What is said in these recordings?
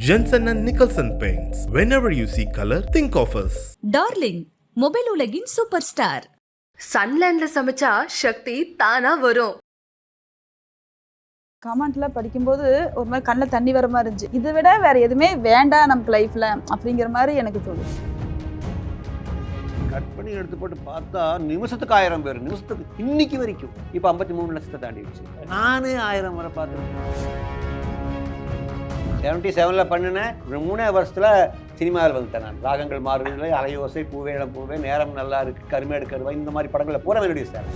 Jensen and Nicholson Paints. Whenever you see color, think of us. Darling mobile உலகின் super star. சன்லேண்ட்ல சமைச்சா சக்தி தானா வரும். கமெண்ட்ல படிக்கும்போது ஒரு மாதிரி கண்ணில் தண்ணி வர மாதிரி இருந்துச்சு. இதை விட வேற எதுவுமே வேண்டாம் நமக்கு லைஃப்ல அப்படிங்கிற மாதிரி எனக்கு தோணுது. கட் பண்ணி எடுத்து போட்டு பார்த்தா நிமிஷத்துக்கு 1000 பேர், நிமிஷத்துக்கு இன்னைக்கு வரைக்கும் இப்போ 53 லட்சத்தை தாண்டிடுச்சு. நானே 1000 முறை பார்த்துருக்கேன். 77ல் பண்ணினேன். 3 வருஷத்துல சினிமாவில் வந்துட்டேன் நான். ராகங்கள் மாறுவதில்லை, அலையோசை, பூவே இளம் பூவே, நேரம் நல்லா இருக்கு, கருமேடு கருவா, இந்த மாதிரி படங்களை பூரா என்னுடைய சார்.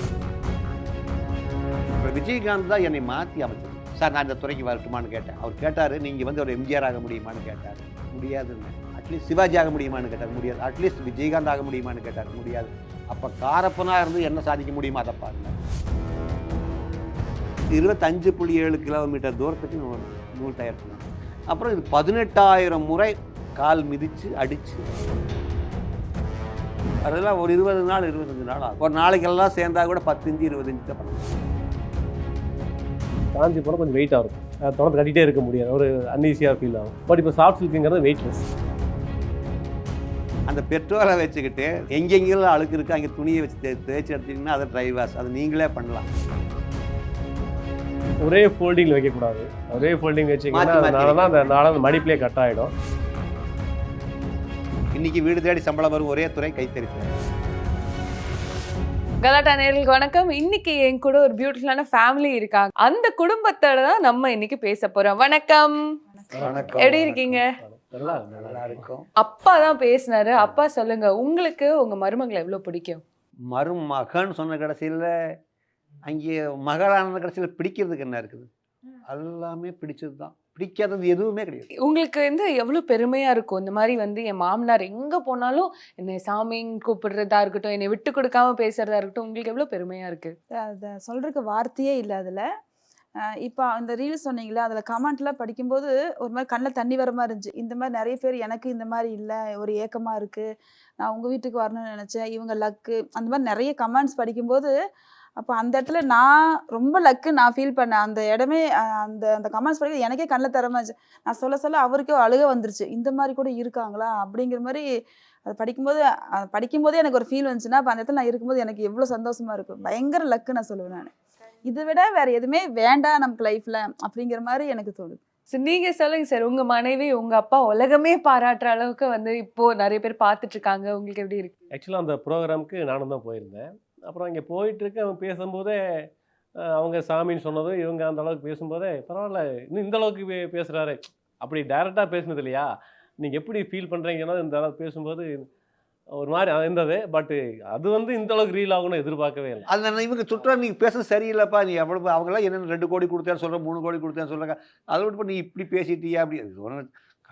இப்போ விஜயகாந்த் தான் என்னை மாற்றி அமைச்சது. சார் நான் இந்த துறைக்கு வரட்டுமான்னு கேட்டேன். அவர் கேட்டார், நீங்கள் வந்து ஒரு எம்ஜிஆர் ஆக முடியுமான்னு கேட்டார். முடியாதுன்னு. அட்லீஸ்ட் சிவாஜி ஆக முடியுமான்னு கேட்டார். முடியாது. அட்லீஸ்ட் விஜயகாந்த் ஆக முடியுமான்னு கேட்டார். முடியாது. அப்போ காரப்பனாக இருந்து என்ன சாதிக்க முடியுமா அதை பாருங்க. 25.7 கிலோமீட்டர் தூரத்துக்கு நூல் தயார் பண்ணேன். அப்புறம் இது 18,000 முறை கால் மிதித்து அடித்து, அதெல்லாம் ஒரு 20 நாள் 25 நாள் ஆகும். ஒரு நாளைக்கெல்லாம் சேர்ந்தா கூட 10 இன்ச்சு 20 இன்ச்சு தான் பண்ணுவோம். காஞ்சி போனால் கொஞ்சம் வெயிட்டாக இருக்கும். தொடர்ந்து கட்டிகிட்டே இருக்க முடியாது, ஒரு அன்ஈஸியாக ஃபீல் ஆகும். பட் இப்போ சாஃப்ட் சில்க்குங்கிறது வெயிட்லெஸ். அந்த பெட்ரோலை வச்சுக்கிட்டு எங்கெங்கெல்லாம் அழுக்கு இருக்குது அங்கே துணியை வச்சு தேய்ச்சி எடுத்திங்கன்னா அதை ட்ரை வாஷ், அது நீங்களே பண்ணலாம். ஒரே ஃபோல்டிங்கில் வைக்கக்கூடாது. ஒரே ஃபோல்டிங் வச்சிங்கன்னா அதனால தான் அந்த நாளை மடிப்பிலே கட் ஆகிடும். இன்னைக்கு வீடு தேடி சம்பளம் வரும் ஒரே துறை கைத்தறித்துறை. கலாட்டா நேயர்களுக்கு வணக்கம். இன்னைக்கு என் கூட ஒரு பியூட்டிஃபுல்லான ஃபேமிலி இருக்காங்க. அந்த குடும்பத்தோட தான் நம்ம இன்னைக்கு பேச போறோம். வணக்கம். எப்படி இருக்கீங்க? நல்லா இருக்கும். அப்பா தான் பேசினாரு. அப்பா சொல்லுங்க, உங்களுக்கு உங்க மருமகளை எவ்வளவு பிடிக்கும்? மருமகன் சொன்ன கடைசியில் அங்கே மகளான கடைசியில் பிடிக்கிறதுக்கு என்ன இருக்குது? எல்லாமே பிடிச்சது தான். பிடிக்காதது எதுவுமே கிடையாது. உங்களுக்கு வந்து எவ்வளவு பெருமையா இருக்கும் இந்த மாதிரி வந்து என் மாமனார் எங்க போனாலும் என்னை சாமின்னு கூப்பிடுறதா இருக்கட்டும், என்னை விட்டு கொடுக்காம பேசுறதா இருக்கட்டும், உங்களுக்கு எவ்வளவு பெருமையா இருக்கு? அதை சொல்றதுக்கு வார்த்தையே இல்லை அதில். இப்போ அந்த ரீல்ஸ் சொன்னீங்களா, அதில் கமெண்ட்லாம் படிக்கும்போது ஒரு மாதிரி கண்ணில் தண்ணி வர மாதிரி இருந்துச்சு. இந்த மாதிரி நிறைய பேர் எனக்கு இந்த மாதிரி இல்லை, ஒரு ஏக்கமாக இருக்குது, நான் உங்கள் வீட்டுக்கு வரணும்னு நினச்சேன், இவங்க லக்கு, அந்த மாதிரி நிறைய கமெண்ட்ஸ் படிக்கும்போது அப்போ அந்த இடத்துல நான் ரொம்ப லக்கு நான் ஃபீல் பண்ணேன். அந்த இடமே அந்த அந்த கமெண்ட்ஸ் படிக்கிறது எனக்கே கண்ணில் தர மாதிரி இருந்துச்சு. நான் சொல்ல சொல்ல அவருக்கே அழுக வந்துருச்சு. இந்த மாதிரி கூட இருக்காங்களா அப்படிங்கிற மாதிரி அது படிக்கும்போதே எனக்கு ஒரு ஃபீல் வந்துச்சுன்னா, அப்போ அந்த இடத்துல நான் இருக்கும்போது எனக்கு எவ்வளோ சந்தோஷமாக இருக்கும். பயங்கர லக்கு நான் சொல்லுவேன். நான் இதை விட வேற எதுவுமே வேண்டாம் நமக்கு லைஃப்ல அப்படிங்கிற மாதிரி எனக்கு தோணுது. நீங்க சொல்லுங்க சார், உங்க மனைவி உங்க அப்பா உலகமே பாராட்டுற அளவுக்கு வந்து இப்போ நிறைய பேர் பார்த்துட்டு இருக்காங்க. உங்களுக்கு எப்படி இருக்கு? ஆக்சுவலாக அந்த ப்ரோக்ராமுக்கு நானும் தான் போயிருந்தேன். அப்புறம் இங்கே போயிட்டுருக்கு, அவங்க பேசும்போதே அவங்க சாமின்னு சொன்னது, இவங்க அந்த அளவுக்கு பேசும்போதே பரவாயில்ல, இன்னும் இந்த அளவுக்கு பேசுகிறாரு, அப்படி டைரெக்டாக பேசுனது இல்லையா, நீங்கள் எப்படி ஃபீல் பண்ணுறீங்கன்னா இந்த அளவுக்கு பேசும்போது ஒரு மாதிரி இருந்தது. பட்டு அது வந்து இந்த அளவுக்கு ரீல் ஆகும்னு எதிர்பார்க்கவே இல்லை. அது இவங்க சுற்றா நீங்கள் பேச சரியில்லைப்பா, நீ எவ்வளோ அவங்களாம் என்னென்ன 2 கோடி கொடுத்தேன்னு சொல்கிறேன், 3 கோடி கொடுத்தேன்னு சொல்கிறாங்க, அதை விட்டு நீ இப்படி பேசிட்டியா அப்படி சொன்ன.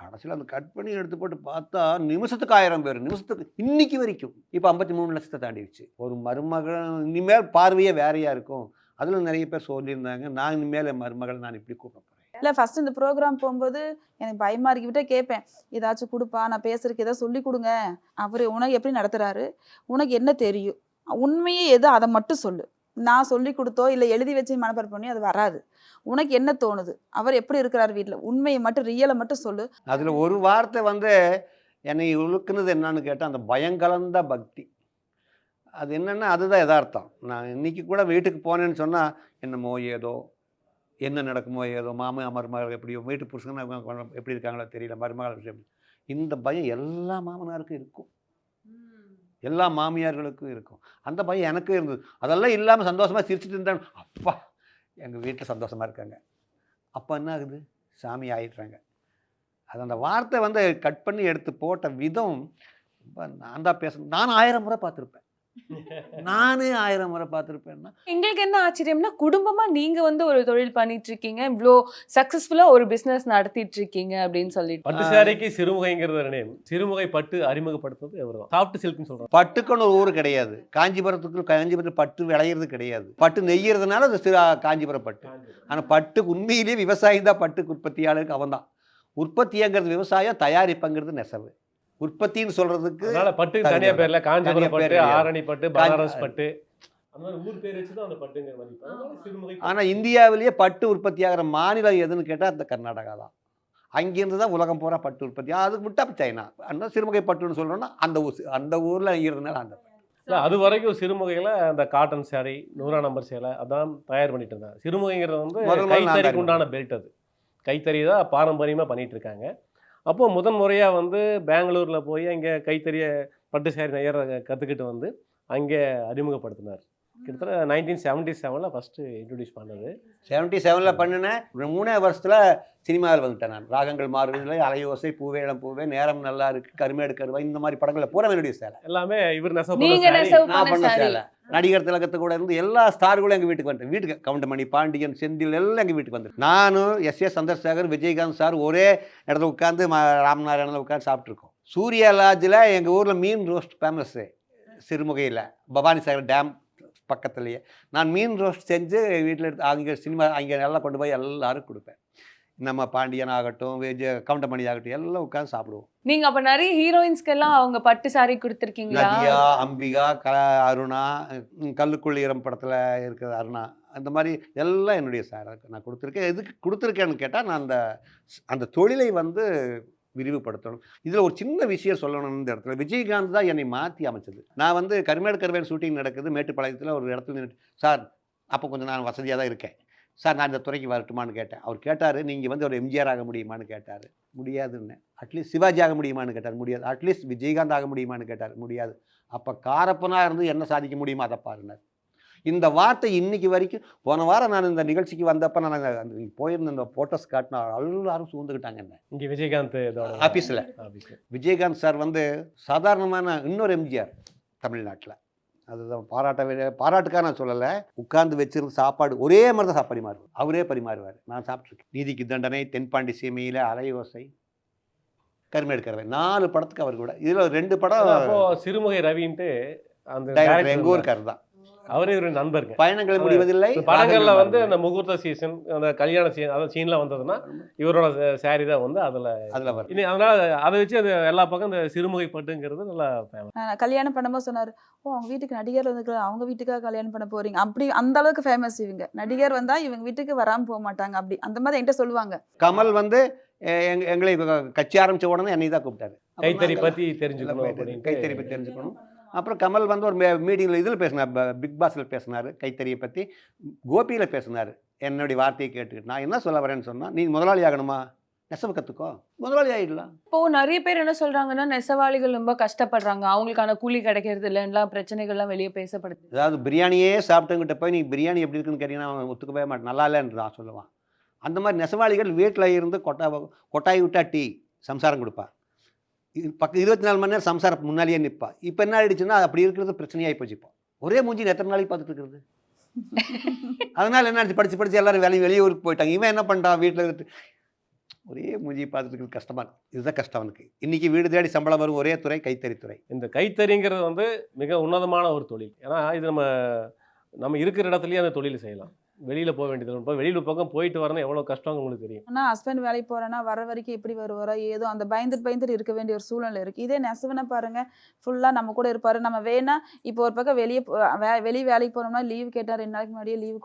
கடைசியில் அந்த கட் பண்ணி எடுத்து போட்டு பார்த்தா நிமிஷத்துக்கு 1000 பேர், நிமிஷத்துக்கு இன்னைக்கு வரைக்கும் இப்போ 53 லட்சத்தை தாண்டிடுச்சு. ஒரு மருமகள் இனிமேல் பார்வையே வேறையாக இருக்கும். அதில் நிறைய பேர் சொல்லியிருந்தாங்க, நான் இனிமேல் என் மருமகள் நான் இப்படி கூப்பிட போகிறேன். இல்லை, ஃபர்ஸ்ட் இந்த ப்ரோக்ராம் போகும்போது எனக்கு பயமாக இருக்கிவிட்டே கேட்பேன், ஏதாச்சும் கொடுப்பா, நான் பேசுறதுக்கு ஏதாவது சொல்லி கொடுங்க, அவர் உனக்கு எப்படி நடத்துகிறாரு, உனக்கு என்ன தெரியும், உண்மையே எது அதை மட்டும் சொல்லு. நான் சொல்லி கொடுத்தோ இல்லை எழுதி வச்சு மனப்பாடம் பண்ணி அது வராது. உனக்கு என்ன தோணுது, அவர் எப்படி இருக்கிறார் வீட்டில், உண்மையை மட்டும் ரியலை மட்டும் சொல்லு. அதில் ஒரு வார்த்தை வந்து என்னை உழுக்குனது என்னன்னு கேட்டால், அந்த பயங்கலந்த பக்தி. அது என்னென்னா அதுதான் யதார்த்தம். நான் இன்றைக்கி கூட வீட்டுக்கு போனேன்னு சொன்னால் என்னமோ ஏதோ என்ன நடக்குமோ ஏதோ, மருமகள் எப்படியோ, வீட்டு புருஷங்க எப்படி இருக்காங்களோ தெரியல, மருமகள் விஷயம். இந்த பயம் எல்லா மாமனாருக்கும் இருக்கும், எல்லா மாமியார்களுக்கும் இருக்கும். அந்த பயம் எனக்கும் இருந்தது. அதெல்லாம் இல்லாமல் சந்தோஷமாக சிரிச்சுட்டு இருந்தாங்க. அப்பா எங்கள் வீட்டில் சந்தோஷமாக இருக்காங்க. அப்போ என்ன ஆகுது, சாமி ஆயிடுறாங்க. அது அந்த வார்த்தை வந்து கட் பண்ணி எடுத்து போட்ட விதம் ரொம்ப. நான் தான் பேசணும், நான் 1000 முறை பார்த்துருப்பேன். நானே 1000 முறை பார்த்துருப்பேன்னா எங்களுக்கு என்ன ஆச்சரியம்னா, குடும்பமா நீங்க வந்து ஒரு தொழில் பண்ணிட்டு இருக்கீங்க, இவ்வளோ சக்சஸ்ஃபுல்லா ஒரு பிசினஸ் நடத்திட்டு இருக்கீங்க அப்படின்னு சொல்லிட்டு. பட்டு சாரிக்கு சிறுமுகைங்கிறது நேம். சிறுமுகை பட்டு அறிமுகப்படுத்துறது அவர் தான். சாஃப்ட் சில்க்னு சொல்கிறோம். பட்டுக்குன்னு ஒரு ஊர் கிடையாது. காஞ்சிபுரத்தில் பட்டு விளையிறது கிடையாது. பட்டு நெய்யறதுனால அது காஞ்சிபுரம் பட்டு. ஆனால் பட்டு உண்மையிலேயே விவசாயம் தான் பட்டு உற்பத்தியாளருக்கு அவன் தான். உற்பத்திங்கிறது விவசாயம், தயாரிப்புங்கிறது நெசவு. உற்பத்தின்னு சொல்றதுக்கு அதனால பட்டு தனியா பேர்ல காஞ்சிபுரம் பட்டு, ஆரணி பட்டு, பனாரஸ் பட்டு, அந்த மாதிரி ஊர் பேர் வச்சு தான் அந்த பட்டுங்கிற மாதிரி. ஆனால் இந்தியாவிலேயே பட்டு உற்பத்தி ஆகிற மாநிலம் எதுன்னு கேட்டால் அந்த கர்நாடகா தான். அங்கேருந்து தான் உலகம் பூரா பட்டு உற்பத்தி. அதுக்கு விட்டா சைனா. அந்த சிறுமுகை பட்டுன்னு சொல்கிறோன்னா அந்த ஊரில் இருந்தனால அந்த இல்லை, அது வரைக்கும் சிறுமுகையில் அந்த காட்டன் சேரீ 100 நம்பர் சேலை அதான் தயார் பண்ணிட்டு இருந்தாங்க. சிறுமுகைங்கிறது வந்து முதல் நான் கைத்தறிக்கு உண்டான பெல்ட். அது கைத்தறி தான் பாரம்பரியமாக பண்ணிட்டு இருக்காங்க. அப்போது முதன் முறையாக வந்து பெங்களூரில் போய் அங்கே கைத்தறிய பட்டு சேரீ நெய்யற கற்றுக்கிட்டு வந்து அங்கே அறிமுகப்படுத்தினார். கிட்டத்தட்ட 1977 ஃபஸ்ட்டு இன்ட்ரடியூஸ் பண்ணது. 77 பண்ணினேன். 3 வருஷத்தில் சினிமாவில் வந்துட்டேன் நான். ராகங்கள் மாறுவதில்லை, அலையோசை, பூவே இளம் பூவே, நேரம் நல்லா இருக்கு, கருமேடு கருவா, இந்த மாதிரி படங்களில் பூரா என்னுடைய சேலை. எல்லாமே இவர் நெசவு நீங்க பண்ண saree. நெசவு நான் பண்ண பண்ண saree. சேலை. நடிகர் திலகத்து கூட இருந்து எல்லா ஸ்டார்களும் எங்கள் வீட்டுக்கு வந்துட்டேன். வீட்டுக்கு கவுண்டமணி, பாண்டியன், செந்தில் எல்லாம் எங்கள் வீட்டுக்கு வந்துட்டு நானும் எஸ் சந்திரசேகர், விஜயகாந்த் சார் ஒரே இடத்துல உட்காந்து ராமநாராயணில் உட்காந்து சாப்பிட்ருக்கோம். சூர்யா லாட்ஜில் எங்கள் ஊரில் மீன் ரோஸ்ட் ஃபேமஸ்ஸு சிறுமுகையில் பவானி சாகர் டேம் பக்கத்துலேயே. நான் மீன் ரோஸ்ட் செஞ்சு வீட்டில் எடுத்து அங்கே சினிமா அங்கே நல்லா கொண்டு போய் எல்லாரும் கொடுப்பேன். நம்ம பாண்டியன் ஆகட்டும், கவுண்டமணி ஆகட்டும் எல்லாம் உட்காந்து சாப்பிடுவோம். நீங்க அப்ப நிறைய ஹீரோயின்ஸ்க்கெல்லாம் அவங்க பட்டு சாரி கொடுத்துருக்கீங்களா? நதியா, அம்பிகா, அருணா, கல்லுக்குள்ளீரம் படத்தில் இருக்கிற அருணா, அந்த மாதிரி எல்லாம் என்னுடைய சார் நான் கொடுத்துருக்கேன். எதுக்கு கொடுத்துருக்கேன்னு கேட்டால் நான் அந்த தொழிலை வந்து விரிவுபடுத்தணும். இதில் ஒரு சின்ன விஷயம் சொல்லணும். இந்த இடத்துல விஜயகாந்த் தான் என்னை மாற்றி அமைச்சது. நான் வந்து கருமேடு கருவேன் ஷூட்டிங் நடக்குது மேட்டுப்பாளையத்தில் ஒரு இடத்துல நின்றுட்டு, சார் அப்போ கொஞ்சம் நான் வசதியாக தான் இருக்கேன் சார், நான் இந்த துறைக்கு வரட்டுமான்னு கேட்டேன். அவர் கேட்டார், நீங்கள் வந்து ஒரு எம்ஜிஆர் ஆக முடியுமான்னு கேட்டார். முடியாதுன்னு. அட்லீஸ்ட் சிவாஜி ஆக முடியுமான்னு கேட்டார். முடியாது. அட்லீஸ்ட் விஜயகாந்த் ஆக முடியுமான்னு கேட்டார். முடியாது. அப்போ காரப்பனாக இருந்து என்ன சாதிக்க முடியுமோ அதை பாருனார். இந்த வார்த்தை இன்னைக்கு வரைக்கும். போன வாரம் நான் இந்த நிகழ்ச்சிக்கு வந்தப்போ நான் போயிருந்த இந்த ஃபோட்டோஸ் காட்டினா எல்லாரும் சூழ்ந்துக்கிட்டாங்க. என்ன இங்கே விஜயகாந்த் ஆஃபீஸில் விஜயகாந்த் சார் வந்து சாதாரணமான இன்னொரு எம்ஜிஆர் தமிழ்நாட்டில். அதுதான் பாராட்டுக்காக நான் சொல்லலை. உட்கார்ந்து வச்சிருந்து சாப்பாடு ஒரே மாதிரி தான் பரிமாறுவார். அவரே பரிமாறுவார். நான் சாப்பிட்ருக்கேன். நீதிக்கு தண்டனை, தென்பாண்டி சீமையில், அலையோசை, கருமேடு கருவை 4 படத்துக்கு அவர் கூட. இதில் 2 படம் அப்போ சிறுமுகை ரவின்ட்டு அந்த டைரக்டர் எங்கள் ஊருக்காரர் தான். அவரே ஒரு நண்பருங்க. பயணங்கள் முடிவதில்லை. படங்கள்ல வந்து அந்த முகூர்த்த சீசன், அந்த கல்யாண சீன், அந்த சீன்லாம் வந்ததுன்னா இவரோட சாரி தான் வந்து அதில் வரும். இனி அதனால அதை வச்சு அது எல்லா பக்கம் இந்த சிறுமுகை பட்டுங்கிறது நல்லா ஃபேமஸ். கல்யாணம் பண்ணும்போது சொன்னார், ஓ அவங்க வீட்டுக்கு நடிகர் வந்துருக்கலாம், அவங்க வீட்டுக்காக கல்யாணம் பண்ண போறீங்க. அப்படி அந்த அளவுக்கு ஃபேமஸ் இவங்க. நடிகர் வந்தா இவங்க வீட்டுக்கு வராமல் போக மாட்டாங்க. அப்படி அந்த மாதிரி என்கிட்ட சொல்லுவாங்க. கமல் வந்து எங்களை கட்சி ஆரம்பித்த உடனே என்னை தான் கூப்பிட்டாரு. கைத்தறி பற்றி தெரிஞ்சுக்கணும், கைத்தறி பற்றி தெரிஞ்சுக்கணும். அப்புறம் கமல் வந்து ஒரு மீட்டிங்கில் இதில் பேசினார், பிக் பாஸில் பேசினார், கைத்தறியை பற்றி கோபியில் பேசினார். என்னுடைய வார்த்தையை கேட்டுக்கிட்டு நான் என்ன சொல்ல வரேன்னு சொன்னால், நீ முதலாளி ஆகணுமா, நெசவு கற்றுக்கோ, முதலாளி ஆகிடலாம். இப்போ நிறைய பேர் என்ன சொல்றாங்கன்னா, நெசவாளிகள் ரொம்ப கஷ்டப்படுறாங்க, அவங்களுக்கான கூலி கிடைக்கிறது இல்லைன்னா பிரச்சனைகள்லாம் வெளியே பேசப்படுது. அதாவது பிரியாணியே சாப்பிட்டவங்கிட்ட போய் நீ பிரியாணி எப்படி இருக்குன்னு கேட்டீங்கன்னா அவன் ஒத்துக்கவே மாட்டேன், நல்லா இல்லைன்னு தான் சொல்லுவான். அந்த மாதிரி நெசவாளிகள் வீட்டில் இருந்து கொட்டாய் விட்டா டீ சம்சாரம் கொடுப்பா, 24 மணி நேரம் சம்சாரம் முன்னாலேயே நிற்பா. இப்போ என்ன ஆயிடுச்சுன்னா அப்படி இருக்கிறது பிரச்சனையாகி போச்சுப்போம். ஒரே மூஞ்சி எத்தனை நாளைக்கு பார்த்துட்டு இருக்கிறது. அதனால என்ன படிச்சு எல்லாரும் வெளியூருக்கு போயிட்டாங்க. இவன் என்ன பண்ணிட்டான், வீட்டில் இருந்து ஒரே மூஞ்சி பார்த்துட்டு இருக்கிறது கஷ்டமா இருக்கு. இதுதான் கஷ்டம் அவனுக்கு. இன்னைக்கு வீடு தேடி சம்பளம் வரும் ஒரே துறை கைத்தறித்துறை. இந்த கைத்தறிங்கிறது வந்து மிக உன்னதமான ஒரு தொழில். ஏன்னா இது நம்ம இருக்கிற இடத்துலயே அந்த தொழில் செய்யலாம். வெளியில் போக வேண்டியது. இப்போ வெளியில் பக்கம் போயிட்டு வரணும் எவ்வளோ கஷ்டம் உங்களுக்கு தெரியும். ஆனால் ஹஸ்பண்ட் வேலைக்கு போகிறேன்னா வர வரைக்கும் எப்படி வருவாரோ ஏதோ அந்த பயந்துட்டு இருக்க வேண்டிய ஒரு சூழ்நிலை இருக்குது. இதே நெசவுனா பாருங்கள், ஃபுல்லாக நம்ம கூட இருப்பார். நம்ம வேணா இப்போ ஒரு பக்கம் வெளியே வேலைக்கு போனோம்னா லீவு கேட்டால் 2 நாளைக்கு முன்னாடியே லீவு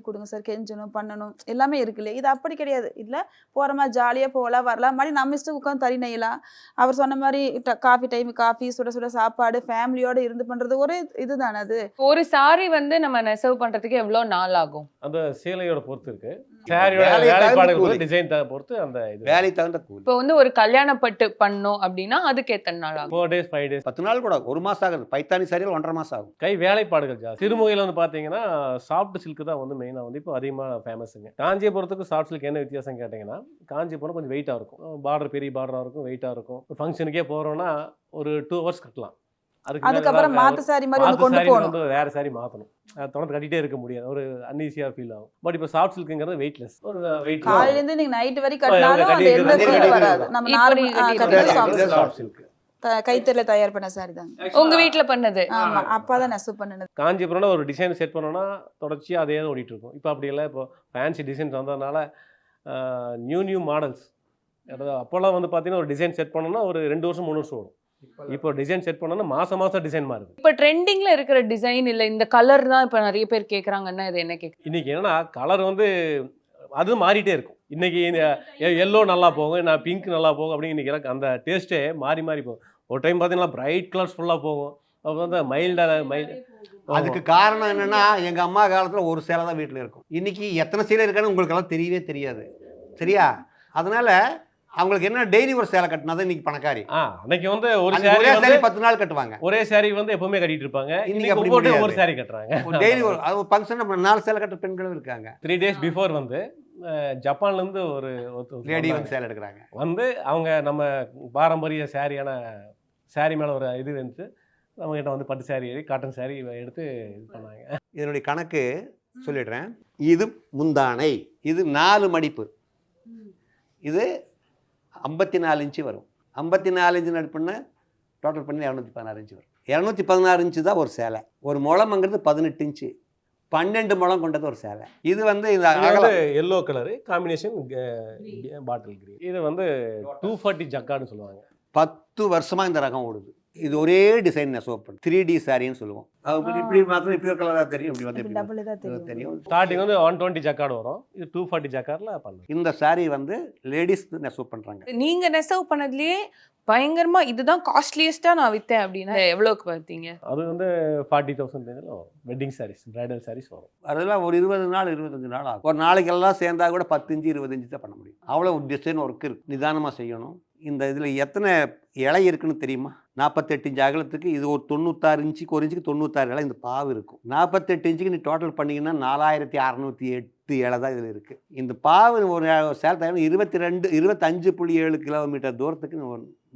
கொடுங்க சார், கெஞ்சணும் பண்ணணும் எல்லாமே இருக்குல்ல. இது அப்படி கிடையாது. இல்லை போகிறோமா ஜாலியாக போகலாம் வரலாம், மாதிரி நம்ம இஷ்டம் உட்காந்து தறி நெய்யலாம். அவர் சொன்ன மாதிரி காஃபி டைம் காஃபி, சுட சுட சாப்பாடு, ஃபேமிலியோடு இருந்து பண்ணுறது ஒரு இதுதானே. அது ஒரு சாரி வந்து நம்ம நெசவு பண்ணுறதுக்கு எவ்வளோ நாள் ஆகும்? அந்த சேலையோட பொறுத்து இருக்கு. சாரியோட வேலைப்பாடுகள் டிசைன் பொறுத்து அந்த இது வேலை தகுந்த கூலி. இப்போ வந்து ஒரு கல்யாணப்பட்டு பண்ணோம் அப்படின்னா அதுக்கு எத்தனை நாள் ஆகும்? 4 days 5 days 10 நாள் கூட 1 மாதம் ஆகுது. பைத்தானி சாரியில் 1.5 மாதம் ஆகும். கை வேலைப்பாடுகள் ஜாஸ்தி. சிறுமுகையில் வந்து பார்த்தீங்கன்னா சாஃப்ட் சில்க் தான் வந்து மெயினாக வந்து இப்போ அதிகமாக ஃபேமஸுங்க. காஞ்சிபுரத்துக்கு சாஃப்ட் சில்க் என்ன வித்தியாசம் கேட்டிங்கன்னா, காஞ்சிபுரம் கொஞ்சம் வெயிட்டாக இருக்கும், பார்டர் பெரிய பார்டராக இருக்கும், வெயிட்டாக இருக்கும். ஃபங்க்ஷனுக்கே போகிறோன்னா ஒரு 2 hours கட்டலாம். அதுக்கப்புறம் மாத்து சாரி மாதிரி ஒன்று கொண்டு போகணும், வேற சாரி மாற்றணும். தொடர்ந்து கட்டிகிட்டே இருக்க முடியாது, ஒரு அன்ஈஸியாக ஃபீல் ஆகும். பட் இப்போ சாஃப்ட் சில்க்குங்கிறது வெயிட்லெஸ். ஒரு வெயிட் காலையிலேருந்து நீங்கள் நைட் வரைக்கும் கட்டினாலும் அது எந்த ஃபீல் வராது. நம்ம நார்மல் சாஃப்ட் சில்க் கைத்தறில தயார் பண்ண சாரி தாங்க. உங்க வீட்டில் பண்ணது? ஆமா, அப்பா தான் நெசவு பண்ணது. காஞ்சிபுரம்னா ஒரு டிசைன் செட் பண்ணோன்னா தொடர்ச்சியாக அதே தான் ஓடிட்டு இருக்கும். இப்போ அப்படி இல்லை. இப்போ ஃபேன்சி டிசைன்ஸ் வந்ததுனால நியூ மாடல்ஸ். அதாவது அப்போல்லாம் வந்து பார்த்தீங்கன்னா ஒரு டிசைன் செட் பண்ணோன்னா ஒரு 2 வருஷம் 3 வருஷம் ஓடும். இப்போ டிசைன் செட் பண்ணோன்னா மாதம் டிசைன் மாறுது. இப்போ ட்ரெண்டிங்ல இருக்கிற டிசைன் இல்லை இந்த கலர் தான் இப்போ நிறைய பேர் கேட்குறாங்கன்னா இது என்ன கேட்குது? இன்னைக்கு என்னன்னா கலர் வந்து அது மாறிட்டே இருக்கும். இன்னைக்கு எல்லோ நல்லா போகும், நான் பிங்க் நல்லா போகும் அப்படின்னு இன்னைக்கு எனக்கு அந்த டேஸ்ட்டே மாறி மாறி போகும். ஒரு டைம் பார்த்தீங்கன்னா பிரைட் கலர்ஸ் ஃபுல்லாக போகும், அப்புறம் வந்து மைல்டு. அதுக்கு காரணம் என்னன்னா, எங்கள் அம்மா காலத்தில் ஒரு சேலை தான் வீட்டில் இருக்கும். இன்னைக்கு எத்தனை சேலை இருக்கான்னு உங்களுக்கெல்லாம் தெரியவே தெரியாது, சரியா? அதனால அவங்களுக்கு என்ன டெய்லி ஒரு சேலை கட்டினா தான் இன்னைக்கு பணக்காரி. அன்னைக்கு வந்து ஒரு ஒரே saree சேலை 10 நாள் கட்டுவாங்க. ஒரே saree வந்து எப்பவுமே கட்டிட்டு இருப்பாங்க. இன்னைக்கு இன்னைக்கு அப்படி ஒவ்வொரு முடியாது. ஒரு saree கட்டுறாங்க. டெய்லி ஒரு ஃபங்க்ஷன் 4 சேலை கட்டுற பெண்களும் இருக்காங்க. 3 days பிஃபோர் வந்து ஜப்பான்ல இருந்து ஒரு லேடி வந்து சேலை எடுக்கிறாங்க. வந்து அவங்க நம்ம பாரம்பரிய சாரியான சாரி மேலே ஒரு இது வந்து நம்ம கிட்ட வந்து பட்டு சாரி காட்டன் சாரி எடுத்து இது பண்ணாங்க. இதனுடைய கணக்கு சொல்லிடுறேன். இது முந்தானை, இது 4 மடிப்பு, இது 54 இன்ச்சு வரும். 54 இன்ச்சு நடுப்புன்னா டோட்டல் பண்ணி 216 இன்ச்சு வரும். 216 இன்ச்சு தான் ஒரு சேலை. ஒரு முழம்ங்கிறது 18 இன்ச்சு, 12 முழம் கொண்டது ஒரு சேலை. இது வந்து yellow colour combination bottle green. இது வந்து 240 ஜக்கார்டுன்னு சொல்லுவாங்க. 10 வருஷமா இந்த ரகம் ஓடுது. இது ஒரே டிசைன் நெசவு பண்ணு 3D சாரின்னு சொல்லுவோம். இப்படி மாத்திரம் இப்படி ஒரு கலராக தெரியும், இப்படி வந்து டபுள் தான் தெரியும். தெரியும். ஸ்டார்டிங் வந்து 120 ஜக்கார்டு வரும், இது 240 ஜக்கார்டில் பண்ணுங்க. இந்த சாரி வந்து லேடிஸ் நெசவு பண்ணுறாங்க. நீங்க நெசவு பண்ணதுலயே பயங்கரமா இதுதான் காஸ்ட்லியஸ்டா நான் வித்தேன் அப்படின்னா எவ்வளவுக்கு பார்த்தீங்க? அது வந்து 40,000 ரேஞ்சில் வரும். வெட்டிங் சாரீஸ், பிரைடல் சாரீஸ் வரும். அதெல்லாம் ஒரு 20 நாள் 25 நாள் ஆகும். ஒரு நாளைக்கெல்லாம் சேர்ந்தா கூட 10 இன்ச்சு 20 இன்ச்சு தான் பண்ண முடியும். அவ்வளோ டிசைன் ஒர்க் இருக்குது, நிதானமாக செய்யணும். இந்த இதில் எத்தனை இலை இருக்குன்னு தெரியுமா? 48 இன்ச்சு அகலத்துக்கு இது ஒரு 96 இன்ச்சுக்கு, ஒரு இன்ச்சுக்கு 96 இலை இந்த பாவு இருக்கும். 48 இன்ச்சுக்கு நீ டோட்டல் பண்ணிங்கன்னா 4608 இலை தான் இதில் இருக்குது. இந்த பாவு ஒரு சேலை தயார் 25.7 கிலோமீட்டர் தூரத்துக்கு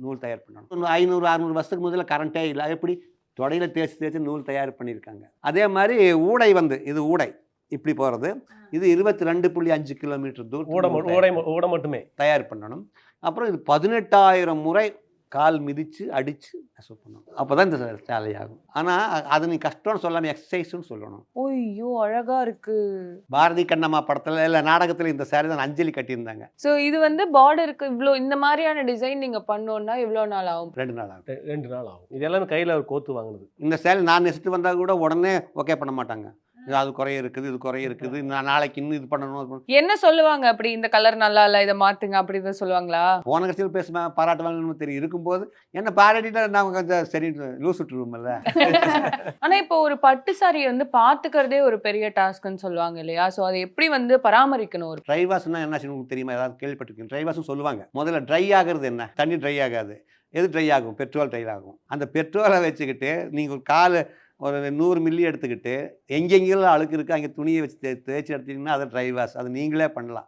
நூல் தயார் பண்ணணும். 500-600 வருஷத்துக்கு முதல்ல கரண்ட்டே இல்லை, எப்படி தொடையில் தேய்ச்சி நூல் தயார் பண்ணியிருக்காங்க. அதே மாதிரி ஊடை வந்து இது ஊடை இப்படி போகிறது, இது 22.5 கிலோமீட்டர் தூரம் ஊட மட்டுமே தயார் பண்ணணும். அப்புறம் இது 18,000 முறை கால் மிதித்து அடித்து நெசவு பண்ணணும். அப்போ தான் இந்த சேலை ஆகும். ஆனால் அது நீ கஷ்டம்னு சொல்லாமல் எக்ஸசைஸ்ன்னு சொல்லணும். ஐயோ அழகா இருக்கு. பாரதி கண்ணம்மா படத்தில் இல்லை நாடகத்தில் இந்த சேலை தான் அஞ்சலி கட்டியிருந்தாங்க. ஸோ இது வந்து பார்டருக்கு இவ்வளோ இந்த மாதிரியான டிசைன் நீங்க பண்ணோன்னா எவ்வளோ நாள் ஆகும்? 2 நாள் ஆகும். 2 நாள் ஆகும். இது எல்லாமே கையில் கோத்து வாங்கினது. இந்த சேலை நான் நெசிட்டு வந்தால் கூட உடனே ஓகே பண்ண மாட்டாங்க. அது குறைய இருக்குது, இது குறைய இருக்குது, நான் நாளைக்கு இன்னும் இது பண்ணணும். என்ன சொல்லுவாங்க அப்படி? இந்த கலர் நல்லா இல்லை, இதை மாத்துங்க அப்படி தான் சொல்லுவாங்களா? போன கட்சியில் பேசுவேன், பாராட்டுவாங்கன்னு தெரியும். இருக்கும்போது என்ன பாராட்டிட்டு நான் கொஞ்சம் சரி லூஸ் விட்டுருவோம்ல. ஆனா இப்போ ஒரு பட்டு சாரி வந்து பாத்துக்கிறதே ஒரு பெரிய டாஸ்க்னு சொல்லுவாங்க இல்லையா? ஸோ அதை எப்படி வந்து பராமரிக்கணும்? ஒரு ட்ரை வாஷ்னா என்ன உங்களுக்கு தெரியுமா? ஏதாவது கேள்விப்பட்டிருக்கீங்க? ட்ரை வாஷ்னு சொல்லுவாங்க. முதல்ல ட்ரை ஆகிறது என்ன? தண்ணி ட்ரை ஆகாது. எது ட்ரை ஆகும்? பெட்ரோல் ட்ரை ஆகும். அந்த பெட்ரோலை வச்சுக்கிட்டு நீங்கள் ஒரு காலை ஒரு 100 மில்லி எடுத்துக்கிட்டு எங்கெங்கெல்லாம் அழுக்கு இருக்குது அங்கே துணியை வச்சு தேய்ச்சி எடுத்திங்கன்னா அதை ட்ரை வாஷ், அது நீங்களே பண்ணலாம்.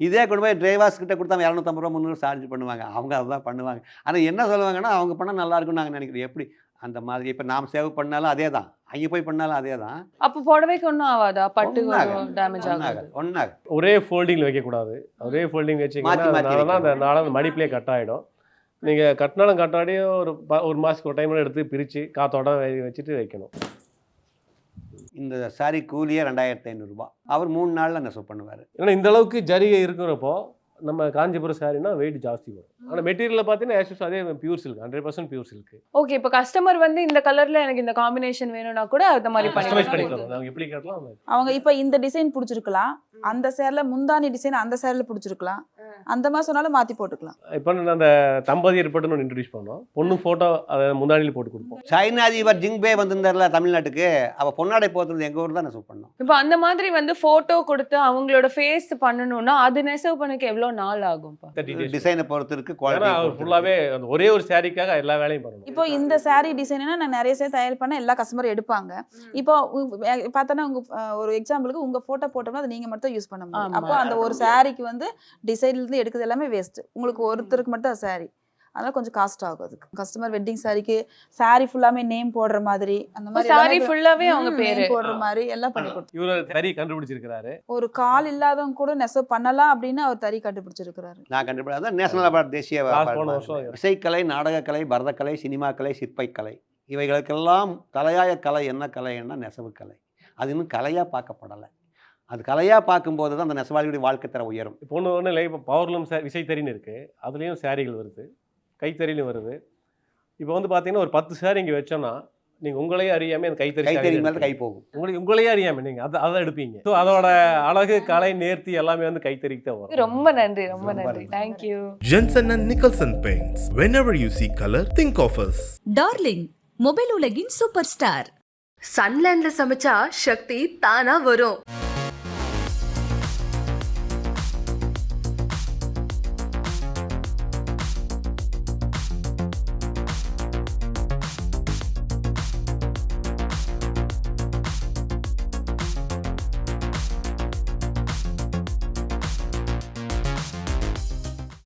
இதே கொண்டு போய் ட்ரை வாஷ் கிட்ட கொடுத்தா 250 ரூபா 300 சார்ஜ் பண்ணுவாங்க. அவங்க அதுதான் பண்ணுவாங்க. ஆனால் என்ன சொல்லுவாங்கன்னா அவங்க பண்ணால் நல்லா இருக்கும்னு நாங்கள் நினைக்கிறோம். எப்படி அந்த மாதிரி இப்போ நாம் சேவ் பண்ணாலும் அதே தான், அங்கே போய் பண்ணாலும் அதே தான். அப்போ புடவைக்கு ஒன்றும் ஆகாதா? பட்டு டேமேஜ் ஆகாது? ஒன்றாக ஒரே ஃபோல்டிங்கில் வைக்கக்கூடாது. ஒரே ஃபோல்டிங் வச்சிங்கன்னா அந்த நாளாக மடிப்பிலே கட் ஆகிடும். நீங்கள் கட்டினாலும் கட்டாடியும் ஒரு மாதத்துக்கு ஒரு டைமில் எடுத்து பிரித்து காற்றோட வச்சுட்டு வைக்கணும். இந்த சாரி கூலியே 2500 ரூபா. அவர் 3 நாளில் நெசவு பண்ணுவார். ஏன்னா இந்த அளவுக்கு ஜரிகை இருக்கிறப்போ நம்ம காஞ்சிபுரம் சாரினா வெயிட் ஜாஸ்தி வரும். ஆனால் மெட்டீரியலில் பார்த்தீங்கன்னா அதே pure silk, 100% pure silk. Okay, இப்போ கஸ்டமர் வந்து இந்த கலர்ல எனக்கு இந்த காம்பினேஷன் வேணும்னா கூட அந்த மாதிரி பண்ணிக்கலாம். அவங்க எப்படி கேட்டலாம். அவங்க இப்போ இந்த டிசைன் பிடிச்சிருக்கலாம், அந்த சேரில் முந்தானி டிசைன் அந்த சேரில் பிடிச்சிருக்கலாம், அந்த மாதிரி சொன்னாலும் மாற்றி போட்டுக்கலாம். இப்போ அந்த தம்பதியர் பட்டு ஒன்று இன்ட்ரடியூஸ் பண்ணோம். பொண்ணு ஃபோட்டோ அதை முந்தானியில் போட்டு கொடுப்போம். சைனா அதிபர் ஜிங்பே வந்திருந்தார்ல தமிழ்நாட்டுக்கு, அவள் பொன்னாடை போகிறது எங்கள் ஊர் தான் நெசவு பண்ணோம். இப்போ அந்த மாதிரி வந்து ஃபோட்டோ கொடுத்து அவங்களோட ஃபேஸ் பண்ணணும்னா அது நெசவு பண்ணக்கு எவ்வளோ நாள் ஆகும்? டிசைனை பொறுத்து இருக்கு, ஃபுல்லாகவே ஒரே ஒரு சாரிக்காக எல்லா வேலையும் பண்ணணும். இப்போ இந்த சாரி டிசைனா நான் நிறைய சேர் தயார் பண்ண எல்லா கஸ்டமரும் எடுப்பாங்க. இப்போ பார்த்தோன்னா உங்க ஒரு எக்ஸாம்பிளுக்கு உங்க போட்டோ போட்டோம்னா அது நீங்க மட்டும் யூஸ் பண்ண முடியும். அப்போ அந்த ஒரு சாரிக்கு வந்து டிசைன்ல இருந்து எடுக்கிறது எல்லாமே வேஸ்ட். உங்களுக்கு ஒருத்தருக்கு மட்டும் சாரி, அதனால கொஞ்சம் காஸ்ட் ஆகும். அதுக்கு கஸ்டமர் வெட்டிங் சாரிக்கு சாரி ஃபுல்லாமே நேம் போடுற மாதிரி, அந்த மாதிரி சாரி ஃபுல்லாவே அவங்க பேரு போடுற மாதிரி எல்லாம் பண்ணி கொடுத்து இவரு தறி கண்டுபிடிச்சிருக்காரு. ஒரு கால் இல்லாதவங்க கூட நெசவு பண்ணலாம் அப்படின்னு அவர் தறி கண்டுபிடிச்சிருக்காரு. நான் கண்டுபிடிச்சா நேஷனல் அவார்டு, தேசிய இசைக்கலை, நாடகக்கலை, பரதக்கலை, சினிமா கலை, சிற்பக்கலை, இவைகளுக்கெல்லாம் தலையாய கலை என்ன கலைன்னா நெசவு கலை. அது இன்னும் கலையாக பார்க்கப்படலை. அது கலையாக பார்க்கும்போது தான் அந்த நெசவாளியுடைய வாழ்க்கை தர உயரும். இப்போ ஒன்று இல்லை, இப்போ பவர்லூம் விசைத்தறின்னு இருக்குது, அதுலேயும் சாரிகள் வருது, கைத்தறிலையும் வருது. இப்போ வந்து பார்த்தீங்கன்னா ஒரு 10 சாரி இங்கே வச்சோன்னா நீங்க உங்களையே அறியாம அந்த கைத்தறி கைத்தறி மேலே கை போகும். உங்களையே அறியாம நீங்க அதை எடுப்பீங்க. ஸோ அதோட அழகு, கலை, நேர்த்தி எல்லாமே வந்து கைத்தறிக்கு தான் வரும். ரொம்ப நன்றி, ரொம்ப நன்றி. Thank you. Jensen and Nicholson Paints. Whenever you see color, think of us. Darling mobile உலகின் சூப்பர் ஸ்டார். சன்லேண்ட்ல சமைச்சா சக்தி தானா வரும்.